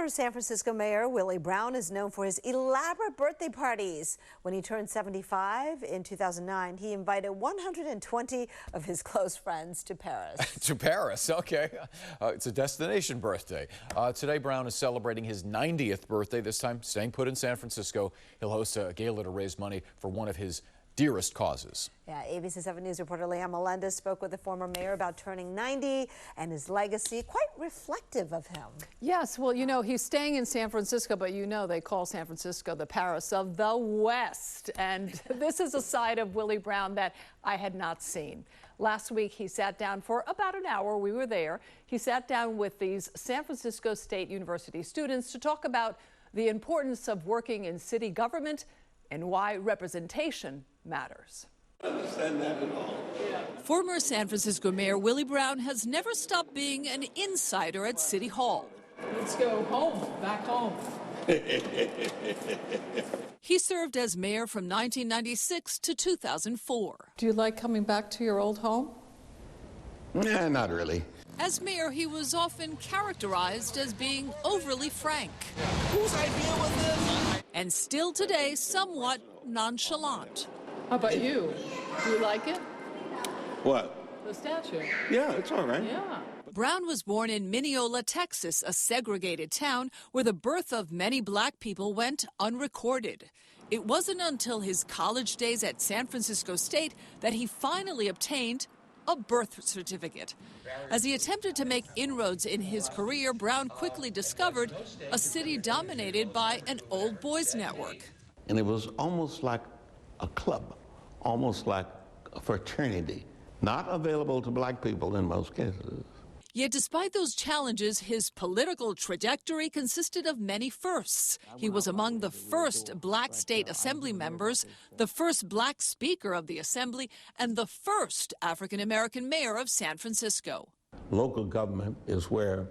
Former San Francisco Mayor Willie Brown is known for his elaborate birthday parties. When he turned 75 in 2009, he invited 120 of his close friends to Paris. To Paris, okay. It's a destination birthday. Today, Brown is celebrating his 90th birthday, this time staying put in San Francisco. He'll host a gala to raise money for one of his dearest causes. Yeah, ABC 7 News reporter Leanne Melendez spoke with the former mayor about turning 90 and his legacy, quite reflective of him. Yes, well, you know, he's staying in San Francisco, but you know they call San Francisco the Paris of the West. And this is a side of Willie Brown that I had not seen. Last week, he sat down for about an hour. We were there. He sat down with these San Francisco State University students to talk about the importance of working in city government and why representation matters. Understand that at all. Former San Francisco Mayor Willie Brown has never stopped being an insider at City Hall. Let's go home, back home. He served as mayor from 1996 to 2004. Do you like coming back to your old home? Nah, not really. As mayor, he was often characterized as being overly frank. Whose idea was this? And still today, somewhat nonchalant. How about you? Do you like it? What? The statue. Yeah, it's all right. Yeah. Brown was born in Mineola, Texas, a segregated town where the birth of many black people went unrecorded. It wasn't until his college days at San Francisco State that he finally obtained a birth certificate. As he attempted to make inroads in his career, Brown quickly discovered a city dominated by an old boys network. And it was almost like a club, almost like a fraternity, not available to black people in most cases. Yet despite those challenges, his political trajectory consisted of many firsts. He was among the first black state assembly members, the first black speaker of the assembly, and the first African-American mayor of San Francisco. Local government is where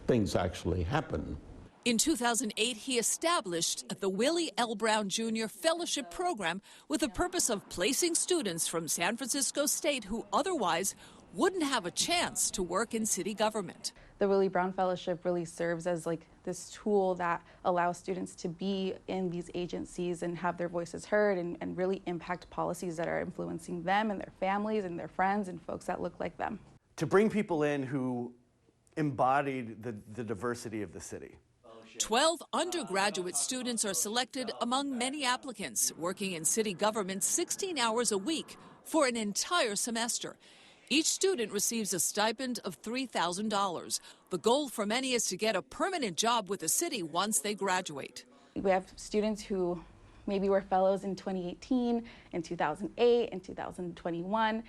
things actually happen. In 2008, he established the Willie L. Brown Jr. Fellowship Program with the purpose of placing students from San Francisco State who otherwise wouldn't have a chance to work in city government. The Willie Brown Fellowship really serves as like this tool that allows students to be in these agencies and have their voices heard and really impact policies that are influencing them and their families and their friends and folks that look like them. To bring people in who embodied the diversity of the city. 12 undergraduate students are selected among many applicants, working in city government 16 hours a week for an entire semester. Each student receives a stipend of $3,000. The goal for many is to get a permanent job with the city once they graduate. We have students who maybe were fellows in 2018, in 2008, in 2021,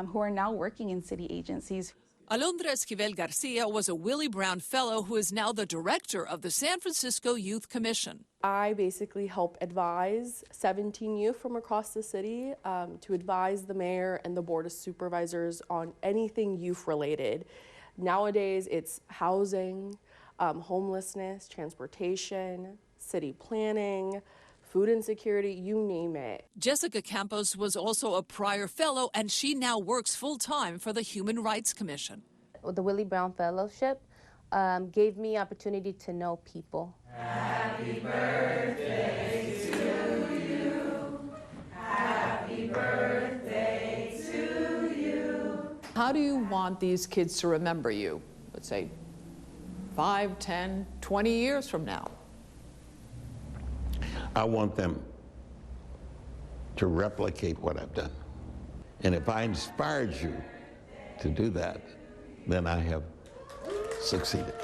who are now working in city agencies. Alondra Esquivel Garcia was a Willie Brown Fellow who is now the director of the San Francisco Youth Commission. I basically help advise 17 youth from across the city to advise the mayor and the board of supervisors on anything youth related. Nowadays, it's housing, homelessness, transportation, city planning, food insecurity, you name it. Jessica Campos was also a prior fellow, and she now works full-time for the Human Rights Commission. The Willie Brown Fellowship gave me opportunity to know people. Happy birthday to you. Happy birthday to you. How do you want these kids to remember you, let's say 5, 10, 20 years from now? I want them to replicate what I've done. And if I inspired you to do that, then I have succeeded.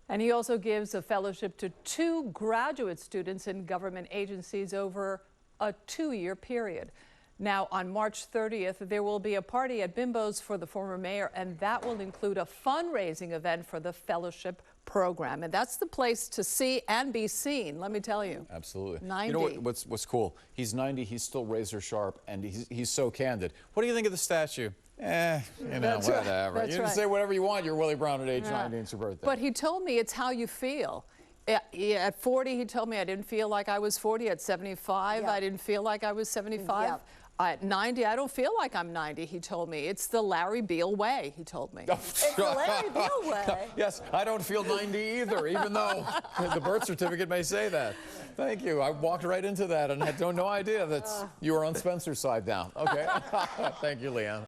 And he also gives a fellowship to 2 graduate students in government agencies over a 2-year period. Now, on March 30th, there will be a party at Bimbo's for the former mayor, and that will include a fundraising event for the fellowship program. And that's the place to see and be seen, let me tell you. Absolutely. 90. You know what's cool? He's 90, he's still razor sharp, and he's so candid. What do you think of the statue? You know, That's whatever. Right. You can say whatever you want. You're Willie Brown at age 90. It's your birthday. But he told me it's how you feel. At 40, he told me I didn't feel like I was 40. At 75, I didn't feel like I was 75. At 90, I don't feel like I'm 90, he told me. It's the Larry Beale way, he told me. It's the Larry Beale way. Yes, I don't feel 90 either, even though the birth certificate may say that. Thank you. I walked right into that and had no idea that you were on Spencer's side now. Okay. Thank you, Leanne.